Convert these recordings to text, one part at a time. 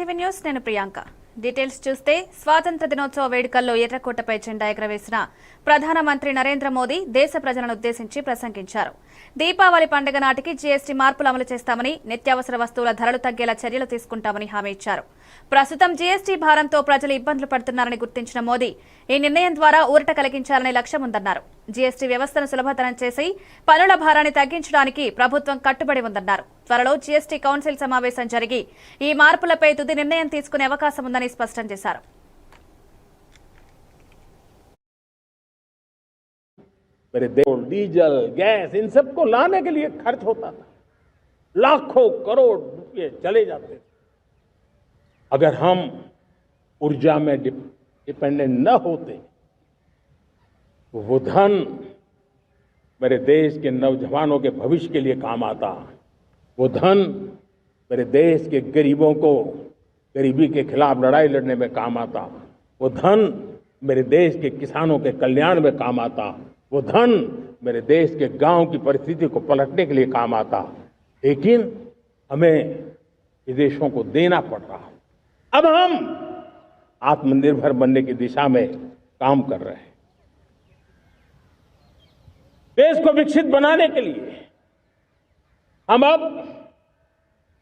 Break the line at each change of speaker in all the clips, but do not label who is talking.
TV news నేను Priyanka. Details చూస్తే స్వాతంత్ర దినోత్సవ వేడుకల్లో ఎర్రకోటపై జెండా ఎగరవేసిన ప్రధానమంత్రి నరేంద్ర మోదీ దేశ ప్రజలను ఉద్దేశించి ప్రసంగించారు. దీపావళి పండుగ నాటికి జీఎస్టీ మార్పులు అమలు చేస్తామని, నిత్యావసర వస్తువుల ధరలు తగ్గేలా చర్యలు తీసుకుంటామని హామీ ఇచ్చారు. ప్రస్తుతం జీఎస్టీ భారంతో ప్రజలు ఇబ్బందులు పడుతున్నారని గుర్తించిన మోదీ ఈ నిర్ణయం ద్వారా ఊరట కలిగించాలనే లక్ష్యం ఉందన్నారు. జీఎస్టీ వ్యవస్థను సులభతరం చేసి పన్నుల భారాన్ని తగ్గించడానికి ప్రభుత్వం కట్టుబడి ఉందన్నారు. త్వరలో జీఎస్టీ కౌన్సిల్ సమావేశం జరిగి ఈ మార్పులపై తుది నిర్ణయం తీసుకునే అవకాశం ఉందని స్పష్టం చేశారు.
डीजल गैस इन सबको लाने के लिए खर्च होता था, लाखों करोड़ रुपए चले जाते थे। अगर हम ऊर्जा में डिपेंडेंट न होते तो वो धन मेरे देश के नौजवानों के भविष्य के लिए काम आता। वो धन मेरे देश के गरीबों को गरीबी के खिलाफ लड़ाई लड़ने में काम आता। वो धन मेरे देश के किसानों के कल्याण में काम आता। वो धन मेरे देश के गांव की परिस्थिति को पलटने के लिए काम आता। लेकिन हमें विदेशों को देना पड़ रहा। अब हम आत्मनिर्भर बनने की दिशा में काम कर रहे हैं। देश को विकसित बनाने के लिए हम अब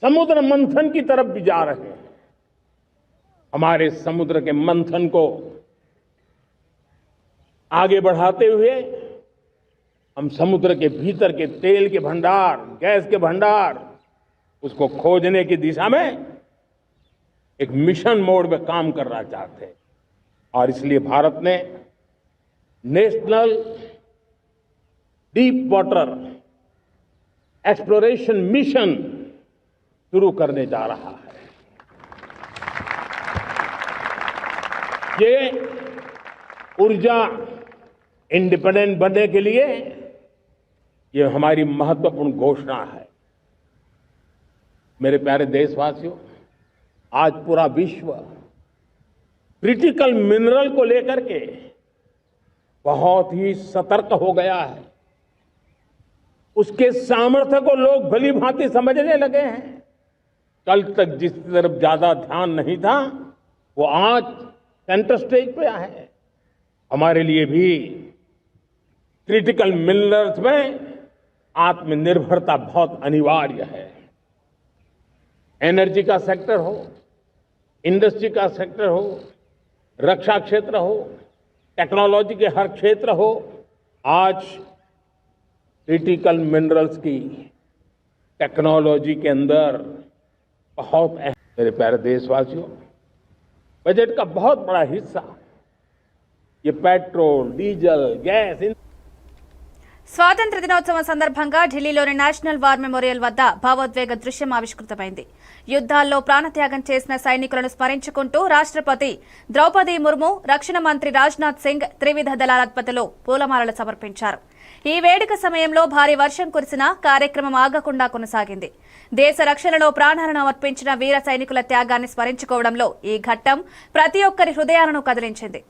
समुद्र मंथन की तरफ भी जा रहे हैं। हमारे समुद्र के मंथन को आगे बढ़ाते हुए हम समुद्र के भीतर के तेल के भंडार, गैस के भंडार, उसको खोजने की दिशा में एक मिशन मोड में काम करना चाहते हैं। और इसलिए भारत ने national deep water exploration mission शुरू करने जा रहा है। ये ऊर्जा इंडिपेंडेंट बनने के लिए ये हमारी महत्वपूर्ण घोषणा है। मेरे प्यारे देशवासियों, आज पूरा विश्व क्रिटिकल मिनरल को लेकर के बहुत ही सतर्क हो गया है। उसके सामर्थ्य को लोग भली भांति समझने लगे हैं। कल तक जिस तरफ ज्यादा ध्यान नहीं था, वो आज सेंटर स्टेज पे है। हमारे लिए भी क्रिटिकल मिनरल्स में आत्मनिर्भरता बहुत अनिवार्य है। एनर्जी का सेक्टर हो, इंडस्ट्री का सेक्टर हो, रक्षा क्षेत्र हो, टेक्नोलॉजी के हर क्षेत्र हो, आज क्रिटिकल मिनरल्स की टेक्नोलॉजी के अंदर बहुत अहम। मेरे प्यारे देशवासियों, बजट का बहुत बड़ा हिस्सा ये पेट्रोल, डीजल, गैस
స్వాతంత్ర దినోత్సవం సందర్భంగా ఢిల్లీలోని నేషనల్ వార్ మెమోరియల్ వద్ద భావోద్వేగ దృశ్యం ఆవిష్కృతమైంది. యుద్ధాల్లో ప్రాణత్యాగం చేసిన సైనికులను స్మరించుకుంటూ రాష్ట్రపతి ద్రౌపది ముర్ము, రక్షణ మంత్రి రాజ్నాథ్ సింగ్ త్రివిధ దళాధిపతులు పూలమాలలు సమర్పించారు. ఈ వేడుక సమయంలో భారీ వర్షం కురిసినా కార్యక్రమం ఆగకుండా కొనసాగింది. దేశ రక్షణలో ప్రాణాలను అర్పించిన వీర సైనికుల త్యాగాన్ని స్మరించుకోవడంలో ఈ ఘట్టం ప్రతి ఒక్కరి హృదయాలను కదిలించింది.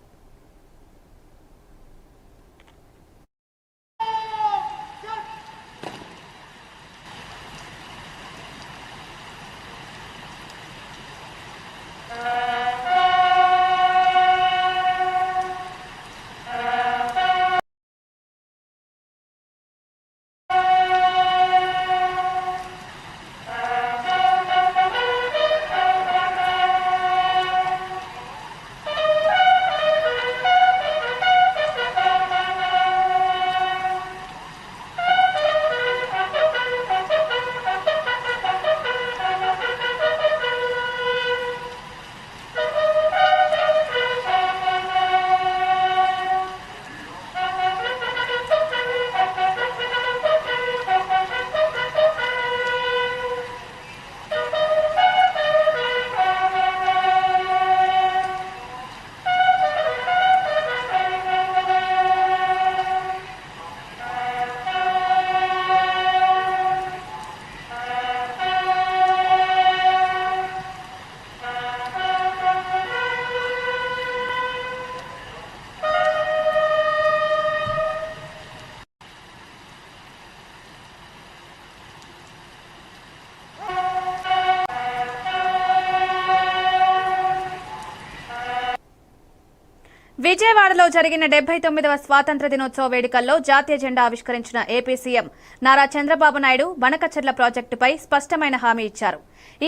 విజయవాడలో జరిగిన 79వ స్వాతంత్ర దినోత్సవ వేడుకల్లో జాతీయ జెండా ఆవిష్కరించిన ఏపీ సీఎం నారా చంద్రబాబు నాయుడు బనకచెర్ల ప్రాజెక్టుపై స్పష్టమైన హామీ ఇచ్చారు.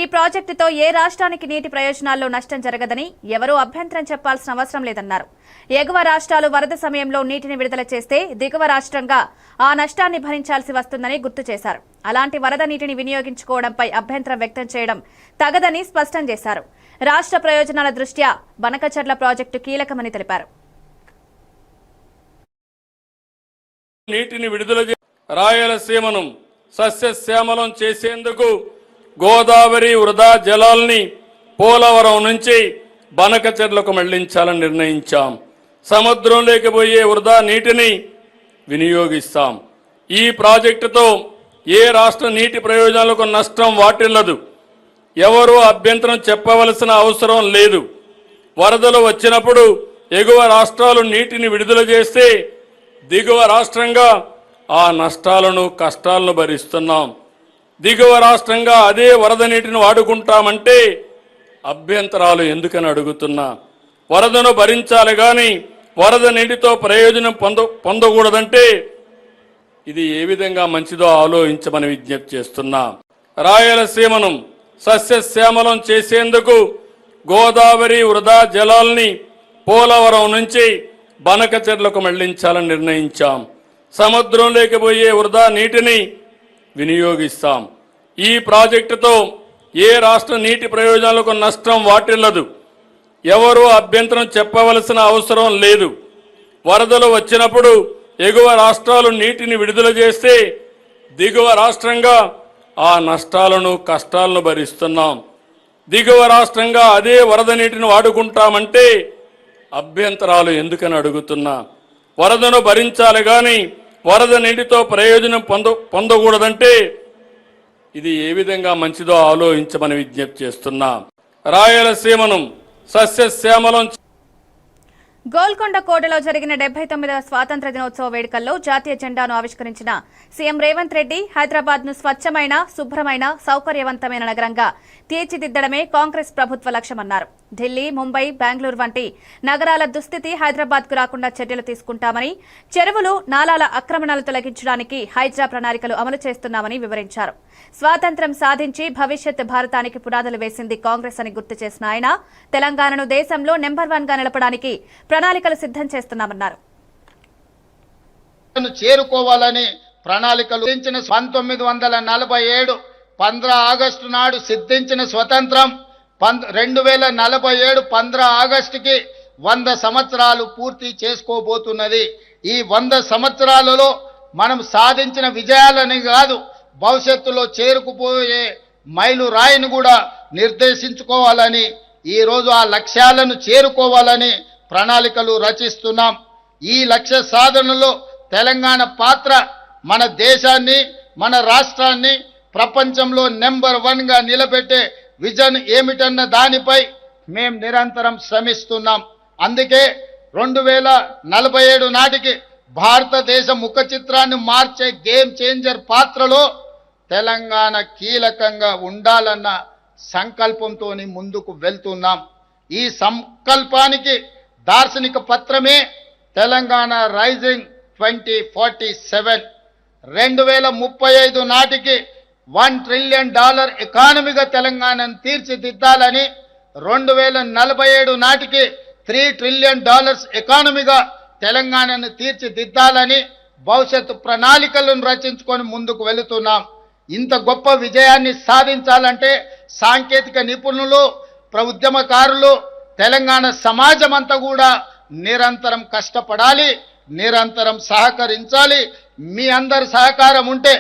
ఈ ప్రాజెక్టుతో ఏ రాష్ట్రానికి నీటి ప్రయోజనాల్లో నష్టం జరగదని, ఎవరూ అభ్యంతరం చెప్పాల్సిన అవసరం లేదన్నారు. ఎగువ రాష్ట్రాలు వరద సమయంలో నీటిని విడుదల చేస్తే దిగువ రాష్ట్రంగా ఆ నష్టాన్ని భరించాల్సి వస్తుందని గుర్తు చేశారు. అలాంటి వరద నీటిని వినియోగించుకోవడంపై అభ్యంతరం వ్యక్తం చేయడం తగదని స్పష్టం చేశారు. రాష్ట్ర ప్రయోజనాల దృష్ట్యా బనకచెర్ల ప్రాజెక్టు కీలకమని తెలిపారు.
నీటిని విడుదల రాయలసీమను సస్యశ్యామలం చేసేందుకు గోదావరి వృధా జలాల్ని పోలవరం నుంచి బనకచెర్లకు మళ్లించాలని నిర్ణయించాం. సముద్రంలోకి పోయే వృధా నీటిని వినియోగిస్తాం. ఈ ప్రాజెక్టుతో ఏ రాష్ట్ర నీటి ప్రయోజనాలకు నష్టం వాటిల్లదు. ఎవరూ అభ్యంతరం చెప్పవలసిన అవసరం లేదు. వరదలు వచ్చినప్పుడు ఎగువ రాష్ట్రాలు నీటిని విడుదల చేస్తే దిగువ రాష్ట్రంగా ఆ నష్టాలను కష్టాలను భరిస్తున్నాం. దిగువ రాష్ట్రంగా అదే వరద నీటిని వాడుకుంటామంటే అభ్యంతరాలు ఎందుకని అడుగుతున్నా. వరదను భరించాలి కానీ వరద నీటితో ప్రయోజనం పొందకూడదంటే ఇది ఏ విధంగా మంచిదో ఆలోచించమని విజ్ఞప్తి చేస్తున్నా. రాయలసీమను సస్యశ్యామలం చేసేందుకు గోదావరి వృధా జలాల్ని పోలవరం నుంచి బనకచెర్లకు మళ్లించాలని నిర్ణయించాం. సముద్రంలోకి పోయే వృధా నీటిని వినియోగిస్తాం. ఈ ప్రాజెక్టుతో ఏ రాష్ట్ర నీటి ప్రయోజనాలకు నష్టం వాటిల్లదు. ఎవరూ అభ్యంతరం చెప్పవలసిన అవసరం లేదు. వరదలు వచ్చినప్పుడు ఎగువ రాష్ట్రాలు నీటిని విడుదల చేస్తే దిగువ రాష్ట్రంగా ఆ నష్టాలను కష్టాలను భరిస్తున్నాం. దిగువ రాష్ట్రంగా అదే వరద నీటిని వాడుకుంటామంటే అభ్యంతరాలు ఎందుకని అడుగుతున్నా. వరదను భరించాలి కానీ వరద నీటితో ప్రయోజనం పొందకూడదంటే ఇది ఏ విధంగా మంచిదో ఆలోచించమని విజ్ఞప్తి చేస్తున్నా. రాయలసీమను సస్యశ్యామలం
గోల్కొండ కోటలో జరిగిన 79వ స్వాతంత్ర దినోత్సవ వేడుకల్లో జాతీయ జెండాను ఆవిష్కరించిన సీఎం రేవంత్ రెడ్డి హైదరాబాద్ను స్వచ్ఛమైన, శుభ్రమైన, సౌకర్యవంతమైన నగరంగా తీర్చిదిద్దడమే కాంగ్రెస్ ప్రభుత్వ లక్ష్యమన్నారు. ఢిల్లీ, ముంబై, బెంగళూరు వంటి నగరాల దుస్థితి హైదరాబాద్కు రాకుండా చర్యలు తీసుకుంటామని, చెరువులు, నాలాల ఆక్రమణలు తొలగించడానికి హైడ్రా ప్రణాళికలు అమలు చేస్తున్నామని వివరించారు. స్వాతంత్ర్యం సాధించి భవిష్యత్ భారతానికి పునాదులు వేసింది కాంగ్రెస్ అని గుర్తు చేసిన ఆయన తెలంగాణను దేశంలో నెంబర్ 1 గా నిలపడానికి ప్రణాళికలు సిద్ధం చేస్తున్నామన్నారు.
చేరుకోవాలని ప్రణాళికలు 1947 15 ఆగస్టు నాడు సిద్ధించిన స్వతంత్రం 2047 15 ఆగస్టుకి 100 సంవత్సరాలు పూర్తి చేసుకోబోతున్నది. ఈ 100 సంవత్సరాలలో మనం సాధించిన విజయాలని కాదు, భవిష్యత్తులో చేరుకుపోయే మైలు రాయిని కూడా నిర్దేశించుకోవాలని, ఈరోజు ఆ లక్ష్యాలను చేరుకోవాలని ప్రణాళికలు రచిస్తున్నాం. ఈ లక్ష్య సాధనలో తెలంగాణ పాత్ర మన దేశాన్ని, మన రాష్ట్రాన్ని ప్రపంచంలో నెంబర్ 1 గా నిలబెట్టే విజన్ ఏమిటన్న దానిపై మేము నిరంతరం శ్రమిస్తున్నాం. అందుకే 2047 నాటికి భారతదేశ ముఖ చిత్రాన్ని మార్చే గేమ్ చేంజర్ పాత్రలో తెలంగాణ కీలకంగా ఉండాలన్న సంకల్పంతో ముందుకు వెళ్తున్నాం. ఈ సంకల్పానికి దార్శనిక పత్రమే తెలంగాణ రైజింగ్ 2047. 2035 నాటికి $1 ట్రిలియన్ ఎకానమీగా తెలంగాణను తీర్చిదిద్దాలని, 2047 నాటికి $3 ట్రిలియన్ ఎకానమీగా తెలంగాణను తీర్చిదిద్దాలని భవిష్యత్తు ప్రణాళికలను రచించుకొని ముందుకు వెళుతున్నాం. ఇంత గొప్ప విజయాన్ని సాధించాలంటే సాంకేతిక నిపుణులు, ఉద్యమకారులు, తెలంగాణ సమాజం అంతా కూడా నిరంతరం కష్టపడాలి, నిరంతరం సహకరించాలి. మీ అందరి సహకారం ఉంటే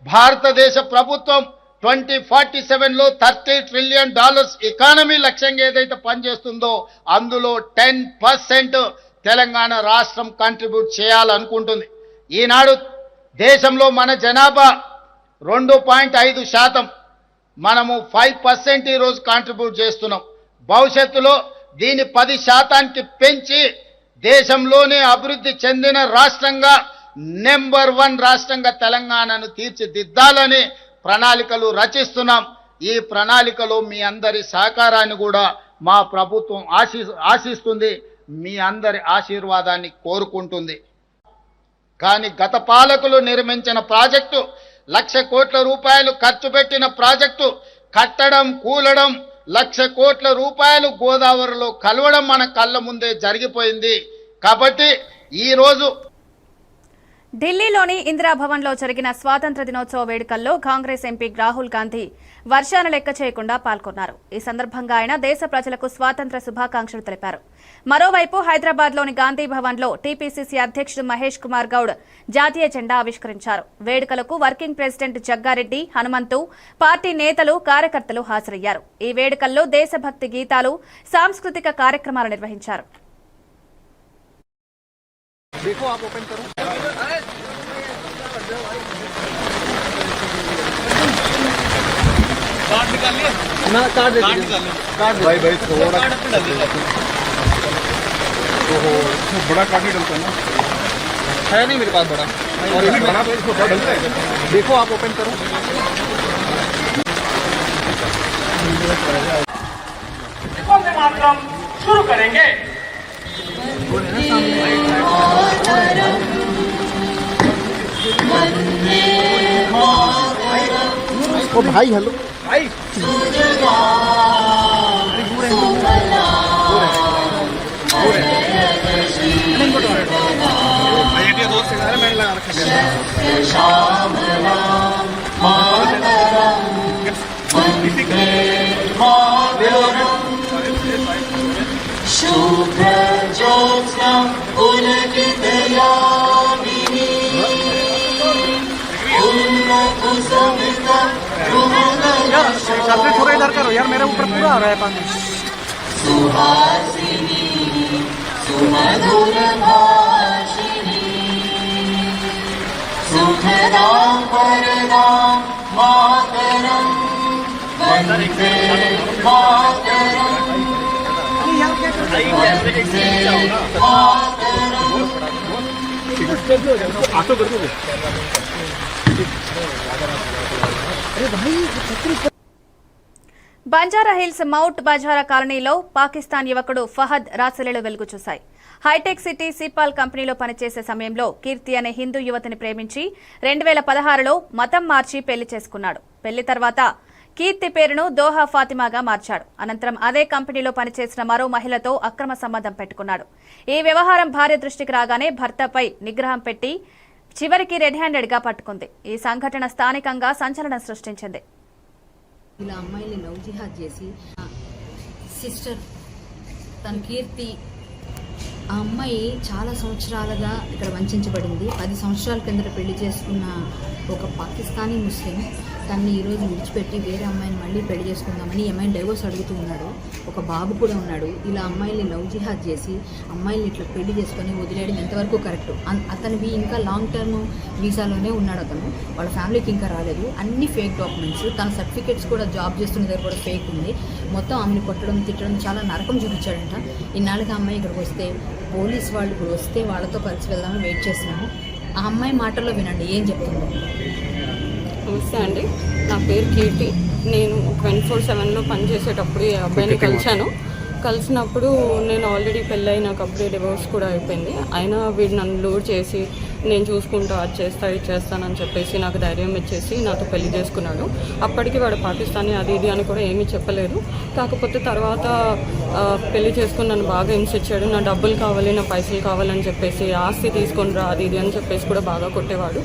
భారతదేశ ప్రభుత్వం 2047లో $30 ట్రిలియన్ ఎకానమీ లక్ష్యంగా ఏదైతే పనిచేస్తుందో అందులో 10% తెలంగాణ రాష్ట్రం కంట్రిబ్యూట్ చేయాలనుకుంటుంది. ఈనాడు దేశంలో మన జనాభా 2.5%, మనము 5% ఈరోజు కాంట్రిబ్యూట్ చేస్తున్నాం. భవిష్యత్తులో దీన్ని 10% పెంచి దేశంలోనే అభివృద్ధి చెందిన రాష్ట్రంగా నెంబర్ 1 రాష్ట్రంగా తెలంగాణను తీర్చిదిద్దాలని ప్రణాళికలు రచిస్తున్నాం. ఈ ప్రణాళికలో మీ అందరి సహకారాన్ని కూడా మా ప్రభుత్వం ఆశిస్తుంది. మీ అందరి ఆశీర్వాదాన్ని కోరుకుంటుంది. కానీ గత పాలకులు నిర్మించిన ప్రాజెక్టు 1,00,000 కోట్ల రూపాయలు ఖర్చు పెట్టిన ప్రాజెక్టు కట్టడం కూలడం 1,00,000 కోట్ల రూపాయలు గోదావరిలో కలవడం మన కళ్ళ ముందే జరిగిపోయింది. కాబట్టి ఈరోజు
ఢిల్లీలోని ఇందిరాభవన్లో జరిగిన స్వాతంత్ర దినోత్సవ వేడుకల్లో కాంగ్రెస్ ఎంపీ రాహుల్ గాంధీ వర్షాన్ని లెక్క చేయకుండా పాల్గొన్నారు. ఈ సందర్భంగా ఆయన దేశ ప్రజలకు స్వాతంత్ర శుభాకాంక్షలు తెలిపారు. మరోవైపు హైదరాబాద్లోని గాంధీ భవన్లో టీపీసీసీ అధ్యక్షుడు మహేష్ కుమార్ గౌడ్ జాతీయ జెండా ఆవిష్కరించారు. వేడుకలకు working president Jaggareddy, Hanumanthu, party నేతలు, కార్యకర్తలు హాజరయ్యారు. ఈ వేడుకల్లో దేశభక్తి గీతాలు, సాంస్కృతిక కార్యక్రమాలు నిర్వహించారు.
देखो आप ओपन करो कार्ड निकाल लिया ना कार्ड निकाल कार्ड भाई थोड़ा ओहो बड़ा कार्ड नहीं डलता ना है नहीं मेरे पास बड़ा और ये बड़ा तो इसको बड़ा डलता है देखो आप ओपन करो
मातरम शुरू करेंगे।
ओ भाई हेलो भाई मैंने लगा रखा यार थोड़ा इधर करो यार मेरे ऊपर पूरा आ रहा है पानी ऑटो कर दो
బంజారాహిల్స్ మౌంట్ బజారా కాలనీలో పాకిస్తాన్ యువకుడు ఫహద్ రాసలీలు వెలుగు చూశాయి. హైటెక్ సిటీ సిపాల్ కంపెనీలో పనిచేసే సమయంలో కీర్తి అనే హిందూ యువతిని ప్రేమించి 2016లో మతం మార్చి పెళ్లి చేసుకున్నాడు. పెళ్లి తర్వాత కీర్తి పేరును దోహా ఫాతిమాగా మార్చాడు. అనంతరం అదే కంపెనీలో పనిచేసిన మరో మహిళతో అక్రమ సంబంధం పెట్టుకున్నాడు. ఈ వ్యవహారం భార్య దృష్టికి రాగానే భర్తపై నిగ్రహం పెట్టి చివరికి రెడ్ హ్యాండెడ్ గా పట్టుకుంది. ఈ సంఘటన స్థానికంగా సంచలనం సృష్టించింది.
ఇలా అమ్మాయిని లవ్ జిహాద్ చేసి సిస్టర్ తన కీర్తి ఆ అమ్మాయి చాలా సంవత్సరాలుగా ఇక్కడ వంచబడింది. 10 సంవత్సరాల కిందట పెళ్లి చేసుకున్న ఒక పాకిస్తానీ ముస్లిం తనని ఈరోజు విడిచిపెట్టి వేరే అమ్మాయిని మళ్ళీ పెళ్లి చేసుకుందామని అమ్మాయిని డైవోర్స్ అడుగుతూ ఉన్నాడు. ఒక బాబు కూడా ఉన్నాడు. ఇలా అమ్మాయిని లవ్ జిహాద్ చేసి అమ్మాయిని ఇట్లా పెళ్లి చేసుకొని వదిలేయడం ఎంతవరకు కరెక్ట్? అతనివి ఇంకా లాంగ్ టర్మ్ వీసాలోనే ఉన్నాడు. అతను వాళ్ళ ఫ్యామిలీకి ఇంకా రాలేదు. అన్ని ఫేక్ డాక్యుమెంట్స్, తన సర్టిఫికేట్స్ కూడా జాబ్ చేస్తున్న దగ్గర కూడా ఫేక్ ఉంది. మొత్తం ఆమెను కొట్టడం తిట్టడం చాలా నరకం చూపించాడంట. ఇన్నాళ్ళకి అమ్మాయి ఇక్కడికి వస్తే పోలీస్ వాళ్ళు ఇప్పుడు వస్తే వాళ్ళతో కలిసి వెళ్దామని వెయిట్ చేస్తున్నాము. ఆ అమ్మాయి మాటల్లో వినండి ఏం చెప్తుందో.
నమస్తే అండి, నా పేరు కీర్తి. నేను 24/7లో పనిచేసేటప్పుడు ఈ అబ్బాయిని కలిసినప్పుడు నేను ఆల్రెడీ పెళ్ళయి నాకు అప్పుడే డివోర్స్ కూడా అయిపోయింది. అయినా వీడు నన్ను లూర్ చేసి నేను చూసుకుంటా అది చేస్తా ఇది చేస్తానని చెప్పేసి నాకు ధైర్యం ఇచ్చేసి నాతో పెళ్లి చేసుకున్నాడు. అప్పటికి వాడు పాకిస్తానీ అది ఇది అని కూడా ఏమీ చెప్పలేదు. కాకపోతే తర్వాత పెళ్లి చేసుకుని నన్ను బాగా హింసించాడు. నా డబ్బులు కావాలి, నా పైసలు కావాలని చెప్పేసి ఆస్తి తీసుకొని రా అది ఇది అని చెప్పేసి కూడా బాగా కొట్టేవాడు.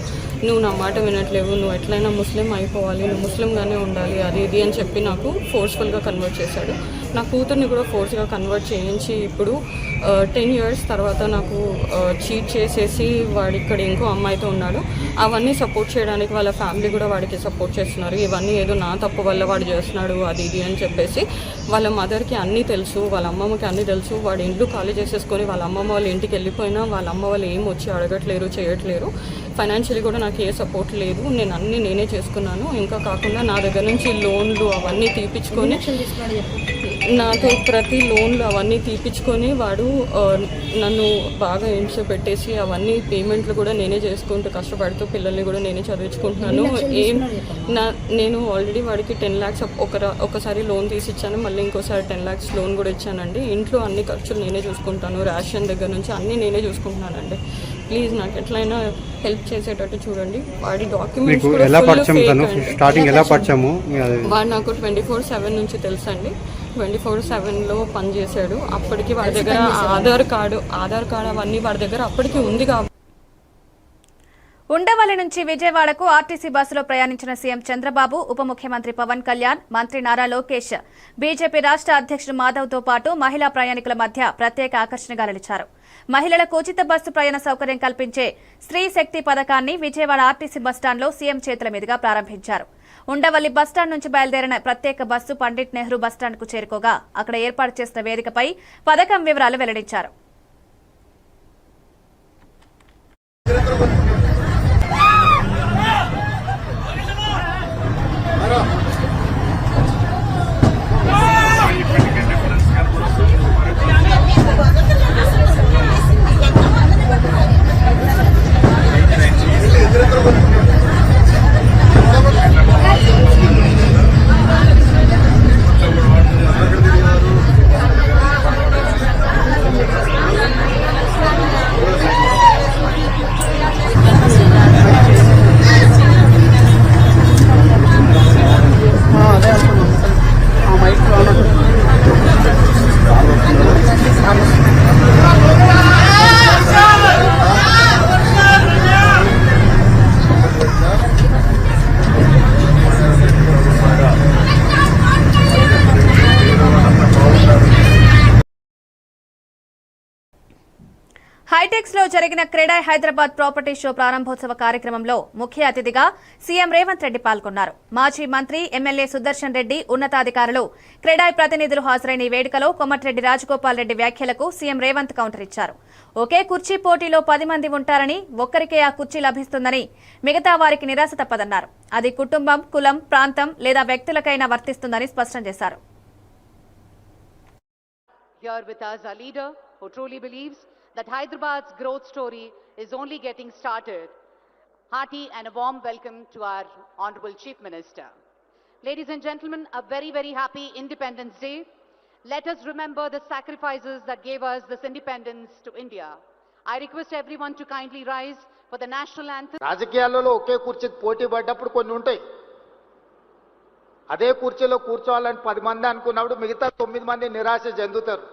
నువ్వు నా మాట వినట్లేవు, నువ్వు ఎట్లయినా ముస్లిం అయిపోవాలి, నువ్వు ముస్లింగానే ఉండాలి అది ఇది అని చెప్పి నాకు ఫోర్స్ఫుల్గా కన్వర్ట్ చేశాడు. నా కూతుర్ని కూడా ఫోర్స్గా కన్వర్ట్ చేయించి ఇప్పుడు 10 years తర్వాత నాకు చీట్ చేసేసి వాడు ఇక్కడ ఇంకో అమ్మాయితో ఉన్నాడు. అవన్నీ సపోర్ట్ చేయడానికి వాళ్ళ ఫ్యామిలీ కూడా వాడికి సపోర్ట్ చేస్తున్నారు. ఇవన్నీ ఏదో నా తప్పు వల్ల వాడు చేస్తున్నాడు అది ఇది అని చెప్పేసి వాళ్ళ మదర్కి అన్నీ తెలుసు, వాళ్ళ అమ్మమ్మకి అన్నీ తెలుసు. వాడు ఇంట్లో ఖాళీ చేసేసుకొని వాళ్ళ అమ్మమ్మ వాళ్ళ ఇంటికి వెళ్ళిపోయినా వాళ్ళ అమ్మ వాళ్ళు ఏం వచ్చి అడగట్లేరు, చేయట్లేరు. ఫైనాన్షియలీ కూడా నాకు ఏ సపోర్ట్ లేదు. నేను అన్నీ నేనే చేసుకున్నాను. ఇంకా కాకుండా నా దగ్గర నుంచి లోన్లు అవన్నీ తీపించుకొని నాకు ప్రతి లోన్లు అవన్నీ తీపించుకొని వాడు నన్ను బాగా హింస పెట్టేసి అవన్నీ పేమెంట్లు కూడా నేనే చేసుకుంటూ కష్టపడుతూ పిల్లల్ని కూడా నేనే చదివించుకుంటున్నాను. నేను ఆల్రెడీ వాడికి 10 lakhs ఒకసారి లోన్ తీసి ఇచ్చాను, మళ్ళీ ఇంకోసారి 10 lakhs లోన్ కూడా ఇచ్చానండి. ఇంట్లో అన్ని ఖర్చులు నేనే చూసుకుంటాను, రేషన్ దగ్గర నుంచి అన్నీ నేనే చూసుకుంటున్నానండి. ప్లీజ్ నాకు ఎట్లయినా హెల్ప్ చేసేటట్టు చూడండి. వాడి డాక్యుమెంట్స్ కూడా వాడు నాకు 24/7 నుంచి తెలుసండి. 24/7లో పనిచేశాడు. అప్పటికి వాడి దగ్గర ఆధార్ కార్డు అవన్నీ వాడి దగ్గర అప్పటికి ఉంది కాబట్టి.
ఉండవల్లి నుంచి విజయవాడకు ఆర్టీసీ బస్సులో ప్రయాణించిన సీఎం చంద్రబాబు, ఉప ముఖ్యమంత్రి పవన్ కళ్యాణ్, మంత్రి నారా లోకేష్, బీజేపీ రాష్ట్ర అధ్యక్షుడు మాధవ్తో పాటు మహిళా ప్రయాణికుల మధ్య ప్రత్యేక ఆకర్షణగా నిలిచారు. మహిళలకు ఉచిత బస్సు ప్రయాణ సౌకర్యం కల్పించే స్త్రీ శక్తి పథకాన్ని విజయవాడ ఆర్టీసీ బస్టాండ్లో సీఎం చేతుల మీదుగా ప్రారంభించారు. ఉండవల్లి బస్టాండ్ నుంచి బయలుదేరిన ప్రత్యేక బస్సు పండిట్ నెహ్రూ బస్టాండ్కు చేరుకోగా అక్కడ ఏర్పాటు చేసిన వేదికపై పథకం వివరాలు వెల్లడించారు. హైటెక్స్ లో జరిగిన క్రెడాయ్ హైదరాబాద్ ప్రాపర్టీ షో ప్రారంభోత్సవ కార్యక్రమంలో ముఖ్య అతిథిగా సీఎం రేవంత్ రెడ్డి పాల్గొన్నారు. మాజీ మంత్రి, ఎమ్మెల్యే సుదర్శన్ రెడ్డి, ఉన్నతాధికారులు, క్రెడాయ్ ప్రతినిధులు హాజరైన ఈ వేడుకలో కొమటిరెడ్డి రాజగోపాల్ రెడ్డి వ్యాఖ్యలకు సీఎం రేవంత్ కౌంటర్ ఇచ్చారు. ఒకే కుర్చీ పోటీలో 10 మంది ఉంటారని, ఒక్కరికే ఆ కుర్చీ లభిస్తుందని, మిగతా వారికి నిరాశ తప్పదన్నారు. అది కుటుంబం, కులం, ప్రాంతం లేదా వ్యక్తులకైనా వర్తిస్తుందని స్పష్టం చేశారు.
that Hyderabad's growth story is only getting started. Hearty and a warm welcome to our Honorable Chief Minister. Ladies and gentlemen, a very, very happy Independence Day. Let us remember the sacrifices that gave us this independence to India. I request everyone to kindly rise for the national anthem.
రాజకీయాలలో ఒకే కుర్చీకి పోటీ పడ్డప్పుడు కొన్ని ఉంటాయి. అదే కుర్చీలో కూర్చోవాలని 10 మంది అనుకున్నప్పుడు మిగతా 9 మంది నిరాశ చెందుతారు.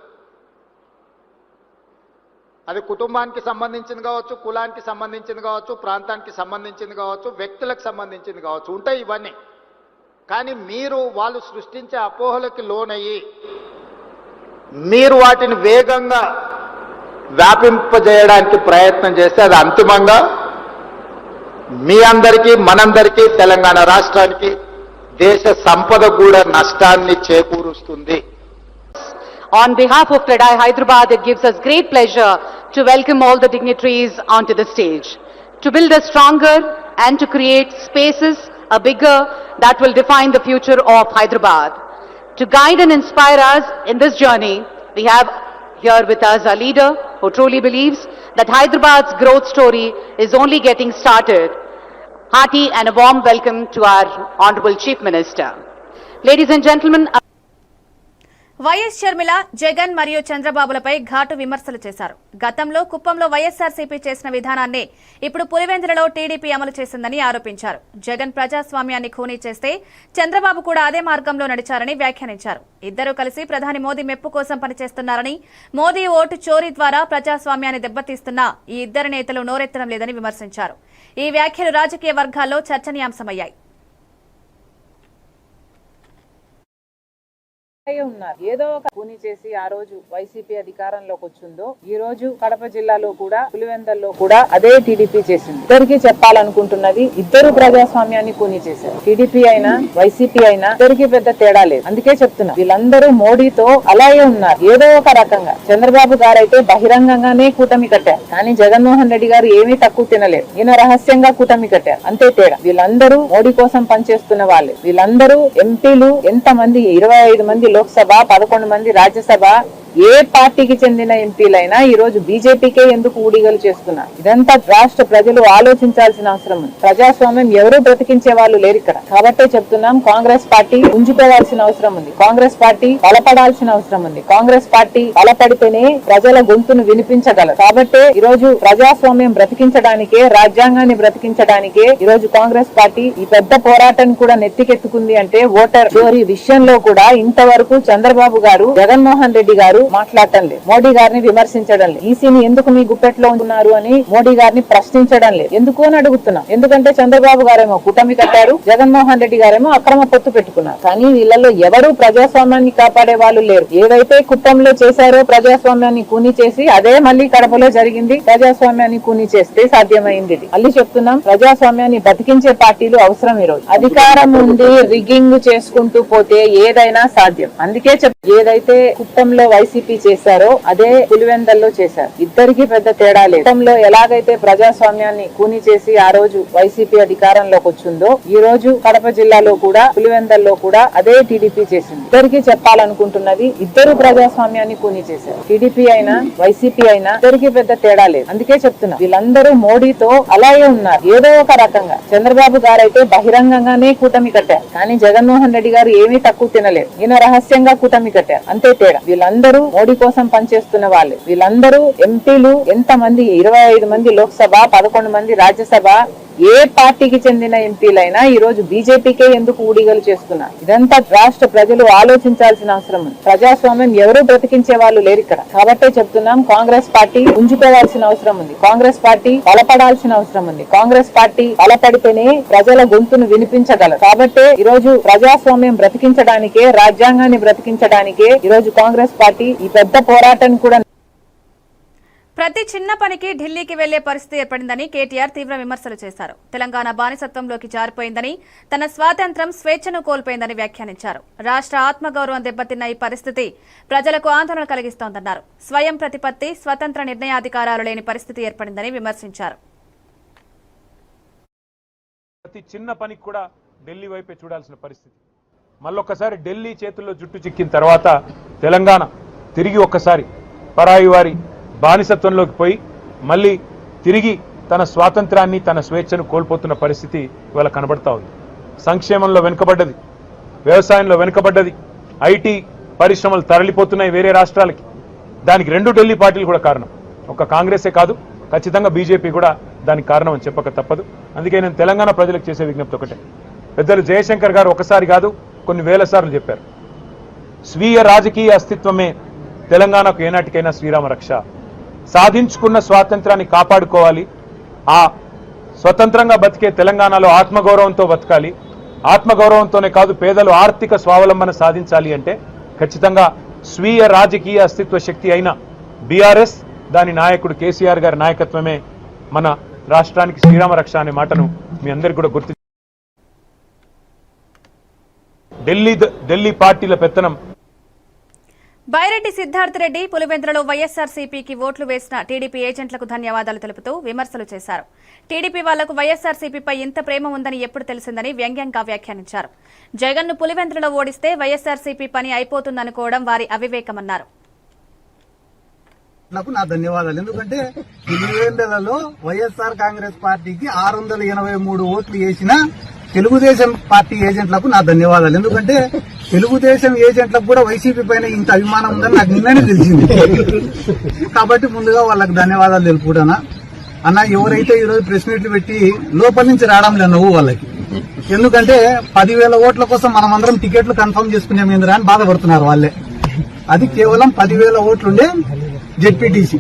అది కుటుంబానికి సంబంధించింది కావచ్చు, కులానికి సంబంధించింది కావచ్చు, ప్రాంతానికి సంబంధించింది కావచ్చు, వ్యక్తులకు సంబంధించింది కావచ్చు, ఉంటాయి ఇవన్నీ. కానీ మీరు వాళ్ళు సృష్టించే అపోహలకి లోనయ్యి మీరు వాటిని వేగంగా వ్యాపింపజేయడానికి ప్రయత్నం చేస్తే అది అంతిమంగా మీ అందరికీ, మనందరికీ, తెలంగాణ రాష్ట్రానికి, దేశ సంపద కూడా నష్టాన్ని చేకూరుస్తుంది.
On behalf of CREDAI Hyderabad, it gives us great pleasure to welcome all the dignitaries onto the stage, to build a stronger and to create spaces a bigger that will define the future of Hyderabad. To guide and inspire us in this journey, we have here with us a leader who truly believes that Hyderabad's growth story is only getting started. Hearty and a warm welcome to our Honorable Chief Minister. Ladies and gentlemen,
YS Sharmila, Jagan మరియు చంద్రబాబులపై ఘాటు విమర్శలు చేశారు. గతంలో కుప్పంలో వైఎస్ఆర్సీపీ చేసిన విధానాన్ని ఇప్పుడు పులివెందులలో TDP అమలు చేసిందని ఆరోపించారు. జగన్ ప్రజాస్వామ్యాన్ని ఖూనీ చేస్తే చంద్రబాబు కూడా అదే మార్గంలో నడిచారని వ్యాఖ్యానించారు. ఇద్దరూ కలిసి ప్రధాని మోదీ మెప్పు కోసం పనిచేస్తున్నారని, మోదీ ఓటు చోరీ ద్వారా ప్రజాస్వామ్యాన్ని దెబ్బతీస్తున్నా ఈ ఇద్దరు నేతలు నోరెత్తడం లేదని విమర్శించారు. ఈ వ్యాఖ్యలు రాజకీయ వర్గాల్లో చర్చనీయాంశమయ్యాయి.
ఉన్నారు ఏదో ఒక కూని చేసి ఆ రోజు వైసీపీ అధికారంలోకి వచ్చిందో ఈ రోజు కడప జిల్లాలో కూడా పులివెందల్లో కూడా అదే టీడీపీ చేసింది. ఇద్దరికి చెప్పాలనుకుంటున్నది, ఇద్దరు ప్రజాస్వామ్యాన్ని కూని చేశారు. టీడీపీ అయినా వైసీపీ అయినా ఇద్దరికి పెద్ద తేడా లేదు. అందుకే చెప్తున్నా, వీళ్ళందరూ మోడీతో అలాగే ఉన్నారు. ఏదో ఒక రకంగా చంద్రబాబు గారు అయితే బహిరంగంగానే కూటమి కట్టారు, కానీ జగన్మోహన్ రెడ్డి గారు ఏమీ తక్కువ తినలేదు. ఈయన రహస్యంగా కూటమి కట్టారు, అంతే తేడా. వీళ్ళందరూ మోడీ కోసం పనిచేస్తున్న వాళ్ళే. వీళ్ళందరూ ఎంపీలు ఎంతమంది 25 మంది లోక్సభ, 11 మంది రాజ్యసభ, ఏ పార్టీకి చెందిన ఎంపీలైనా ఈ రోజు బీజేపీకే ఎందుకు ఊడిగలు చేస్తున్నారు? ఇదంతా రాష్ట్ర ప్రజలు ఆలోచించాల్సిన అవసరం ఉంది. ప్రజాస్వామ్యం ఎవరూ బ్రతికించే వాళ్ళు లేరు ఇక్కడ. కాబట్టే చెప్తున్నాం, కాంగ్రెస్ పార్టీ పుంజుకోవాల్సిన అవసరం ఉంది. కాంగ్రెస్ పార్టీ బలపడాల్సిన అవసరం ఉంది. కాంగ్రెస్ పార్టీ బలపడితేనే ప్రజల గొంతును వినిపించగలరు. కాబట్టే ఈ రోజు ప్రజాస్వామ్యం బ్రతికించడానికే, రాజ్యాంగాన్ని బ్రతికించడానికే ఈ రోజు కాంగ్రెస్ పార్టీ ఈ పెద్ద పోరాటాన్ని కూడా నెత్తికెత్తుకుంది. అంటే ఓటర్ చోరీ విషయంలో కూడా ఇంతవరకు చంద్రబాబు గారు, జగన్మోహన్ రెడ్డి గారు మాట్లాడటం లేదు. మోడీ గారిని విమర్శించడం లేదు. ఈసీని ఎందుకు మీ గుప్పెట్లో ఉన్నారు అని మోడీ గారిని ప్రశ్నించడం లేదు. ఎందుకు అని అడుగుతున్నాం. ఎందుకంటే చంద్రబాబు గారేమో కూటమి కట్టారు, జగన్మోహన్ రెడ్డి గారేమో అక్రమ పొత్తు పెట్టుకున్నారు. కానీ వీళ్ళలో ఎవరు ప్రజాస్వామ్యాన్ని కాపాడే వాళ్ళు లేరు. ఏదైతే కుప్పంలో చేశారో ప్రజాస్వామ్యాన్ని కూని చేసి, అదే మళ్ళీ కడపలో జరిగింది. ప్రజాస్వామ్యాన్ని కూని చేస్తే సాధ్యమైంది. మళ్ళీ చెప్తున్నాం, ప్రజాస్వామ్యాన్ని బతికించే పార్టీలు అవసరం. ఈ రోజు అధికారం ఉండి రిగ్గింగ్ చేసుకుంటూ పోతే ఏదైనా సాధ్యం. అందుకే ఏదైతే కుప్పంలో వైసీపీ చేశారో అదే పులివెందల్లో చేశారు. ఇద్దరికి పెద్ద తేడా లేదు. కుప్పంలో ఎలాగైతే ప్రజాస్వామ్యాన్ని కూని చేసి ఆ రోజు వైసీపీ అధికారంలోకి వచ్చిందో, ఈ రోజు కడప జిల్లాలో కూడా, పులివెందల్లో కూడా అదే టీడీపీ చేసింది. ఇద్దరికి చెప్పాలనుకుంటున్నది, ఇద్దరు ప్రజాస్వామ్యాన్ని కూని చేశారు. టీడీపీ అయినా వైసీపీ అయినా ఇద్దరికి పెద్ద తేడా లేదు. అందుకే చెప్తున్నా, వీళ్ళందరూ మోడీతో అలాగే ఉన్నారు. ఏదో ఒక రకంగా చంద్రబాబు గారు అయితే బహిరంగంగానే కూటమి కట్టారు. కానీ జగన్మోహన్ రెడ్డి గారు ఏమీ తక్కువ తినలేదు. ఈయన రహస్యంగా కూటమి కట్టారు. అంతే తేడా. వీళ్ళందరూ మోడీ కోసం పనిచేస్తున్న వాళ్ళే. వీళ్ళందరూ ఎంపీలు ఎంతమంది, 25 మంది లోక్సభ, 11 మంది రాజ్యసభ, ఏ పార్టీకి చెందిన ఎంపీలైనా ఈ రోజు బీజేపీకే ఎందుకు ఊడిగలు చేస్తున్నారు? ఇదంతా రాష్ట్ర ప్రజలు ఆలోచించాల్సిన అవసరం ఉంది. ప్రజాస్వామ్యం ఎవరూ బ్రతికించే వాళ్ళు లేరు ఇక్కడ. కాబట్టే చెప్తున్నాం, కాంగ్రెస్ పార్టీ పుంజుకోవాల్సిన అవసరం ఉంది. కాంగ్రెస్ పార్టీ బలపడాల్సిన అవసరం ఉంది. కాంగ్రెస్ పార్టీ బలపడితేనే ప్రజల గొంతును వినిపించగలరు. కాబట్టే ఈ రోజు ప్రజాస్వామ్యం బ్రతికించడానికే, రాజ్యాంగాన్ని బ్రతికించడానికే ఈ రోజు కాంగ్రెస్ పార్టీ ఈ పెద్ద పోరాటాన్ని కూడా.
ప్రతి చిన్న పనికి ఢిల్లీకి వెళ్లే పరిస్థితి ఏర్పడిందని కేటీఆర్ తీవ్ర విమర్శలు చేశారు. తెలంగాణ బానిసత్వంలోకి జారిపోయిందని, తన స్వాతంత్ర్యం, స్వేచ్ఛను కోల్పోయిందని వ్యాఖ్యానించారు. రాష్ట్ర ఆత్మగౌరవం దెబ్బతిన్న ఈ పరిస్థితి ప్రజలకు ఆందోళన కలిగిస్తోందన్నారు. స్వయం ప్రతిపత్తి, స్వతంత్ర నిర్ణయాధికారాలు లేని పరిస్థితి ఏర్పడిందని విమర్శించారు.
ప్రతి చిన్న పనికి కూడా ఢిల్లీ వైపే చూడాల్సిన పరిస్థితి. మళ్ళొక్కసారి ఢిల్లీ చేతుల్లో జుట్టు చిక్కిన తర్వాత తెలంగాణ తిరిగి ఒక్కసారి పరాయి వారి బానిసత్వంలోకి పోయి మళ్ళీ తిరిగి తన స్వాతంత్రాన్ని, తన స్వేచ్ఛను కోల్పోతున్న పరిస్థితి ఇవాళ కనబడతా ఉంది. సంక్షేమంలో వెనుకబడ్డది, వ్యవసాయంలో వెనుకబడ్డది, ఐటీ పరిశ్రమలు తరలిపోతున్నాయి వేరే రాష్ట్రాలకి. దానికి 2 ఢిల్లీ పార్టీలు కూడా కారణం. ఒక కాంగ్రెసే కాదు, ఖచ్చితంగా బీజేపీ కూడా దానికి కారణం అని చెప్పక తప్పదు. అందుకే నేను తెలంగాణ ప్రజలకు చేసే విజ్ఞప్తి ఒకటే. పెద్దలు జయశంకర్ గారు ఒకసారి కాదు, కొన్ని వేల సార్లు చెప్పారు, స్వీయ రాజకీయ అస్తిత్వమే తెలంగాణకు ఏనాటికైనా శ్రీరామ రక్ష. సాధించుకున్న స్వాతంత్రాన్ని కాపాడుకోవాలి. ఆ స్వతంత్రంగా బతికే తెలంగాణలో ఆత్మగౌరవంతో బతకాలి. ఆత్మగౌరవంతోనే కాదు, పేదలు ఆర్థిక స్వావలంబన సాధించాలి అంటే ఖచ్చితంగా స్వీయ రాజకీయ అస్తిత్వ శక్తి అయిన బీఆర్ఎస్, దాని నాయకుడు కేసీఆర్ గారి నాయకత్వమే మన రాష్ట్రానికి శ్రీరామ రక్ష అనే మాటను మీ అందరికీ కూడా గుర్తు. ఢిల్లీ పార్టీల పెత్తనం.
బైరెడ్డి సిద్ధార్థ్ రెడ్డి పులివెందులలో వైఎస్ఆర్సీపీకి ఓట్లు వేసిన టీడీపీ ఏజెంట్లకు ధన్యవాదాలు తెలుపుతూ విమర్శలు చేశారు. టీడీపీ వాళ్లకు వైఎస్ఆర్సీపీపై ఇంత ప్రేమ ఉందని ఎప్పుడు తెలిసిందని వ్యంగ్యంగా వ్యాఖ్యానించారు. జగన్ను పులివెందులలో ఓడిస్తే వైఎస్ఆర్సీపీ పని అయిపోతుందనుకోవడం వారి అవివేకమన్నారు.
నాకు నా ధన్యవాదాలు. ఎందుకంటే పులివెందులలో వైఎస్ఆర్ కాంగ్రెస్ పార్టీకి 683 ఓట్లు వేసిన తెలుగుదేశం పార్టీ ఏజెంట్లకు నా ధన్యవాదాలు. ఎందుకంటే తెలుగుదేశం ఏజెంట్లకు కూడా వైసీపీ పైన ఇంత అభిమానం ఉందని నాకు నిన్ననే తెలిసింది. కాబట్టి ముందుగా వాళ్ళకి ధన్యవాదాలు తెలుపుకుంటానా. అన్న, ఎవరైతే ఈరోజు ప్రెస్ మీట్లు పెట్టి లోపల నుంచి రావడం లేదు నువ్వు వాళ్ళకి, ఎందుకంటే 10,000 ఓట్ల కోసం మనం అందరం టికెట్లు కన్ఫర్మ్ చేసుకునేం ఏందిరా అని బాధపడుతున్నారు వాళ్ళే. అది కేవలం 10,000 ఓట్లుండే జెడ్పీటీసీ.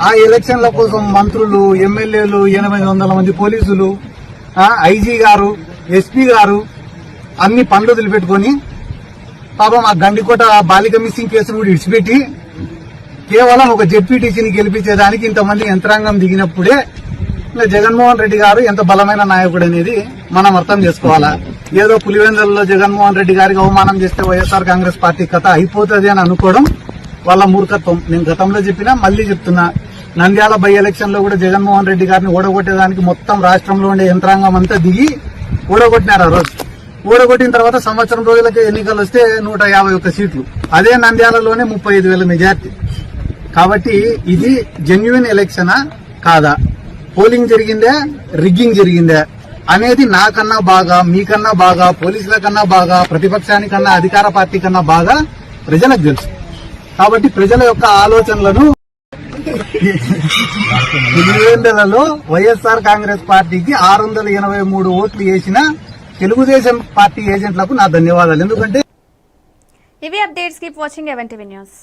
ఆ ఎలక్షన్ల కోసం మంత్రులు, ఎమ్మెల్యేలు, 800 మంది పోలీసులు, ఐజీ గారు, ఎస్పీ గారు అన్ని పనులు వదిలిపెట్టుకుని పాపం ఆ గండికోట బాలిక మిస్సింగ్ కేసును కూడా ఇడిచిపెట్టి కేవలం ఒక జెడ్పీటీసీని గెలిపించేదానికి ఇంతమంది యంత్రాంగం దిగినప్పుడే ఇంకా జగన్మోహన్ రెడ్డి గారు ఎంత బలమైన నాయకుడు అనేది మనం అర్థం చేసుకోవాలా. ఏదో పులివెందులలో జగన్మోహన్ రెడ్డి గారికి అవమానం చేస్తే వైఎస్ఆర్ కాంగ్రెస్ పార్టీ కథ అయిపోతుంది అని అనుకోవడం వాళ్ళ మూర్ఖత్వం. నేను గతంలో చెప్పినా మళ్లీ చెప్తున్నా, నంద్యాల బై ఎలక్షన్ లో కూడా జగన్మోహన్ రెడ్డి గారిని ఓడగొట్టేదానికి మొత్తం రాష్ట్రంలో ఉండే యంత్రాంగం అంతా దిగి ఓడగొట్టినారు. ఆ రోజు ఓడగొట్టిన తర్వాత సంవత్సరం రోజులకే ఎన్నికలు వస్తే 151 సీట్లు. అదే నంద్యాలలోనే 35,000 మెజార్టీ. కాబట్టి ఇది జెన్యున్ ఎలక్షనా కాదా, పోలింగ్ జరిగిందా, రిగ్గింగ్ జరిగిందా అనేది నాకన్నా బాగా, మీకన్నా బాగా, పోలీసుల కన్నా బాగా, ప్రతిపక్షానికన్నా, అధికార పార్టీ కన్నా బాగా ప్రజలకు తెలుసు. కాబట్టి ప్రజల యొక్క ఆలోచనలను పులివెందులలో వైఎస్ఆర్ కాంగ్రెస్ పార్టీకి 683 ఓట్లు వేసిన తెలుగుదేశం పార్టీ ఏజెంట్లకు నా ధన్యవాదాలు. ఎందుకంటే
ఇవి updates. Keep watching even TV news.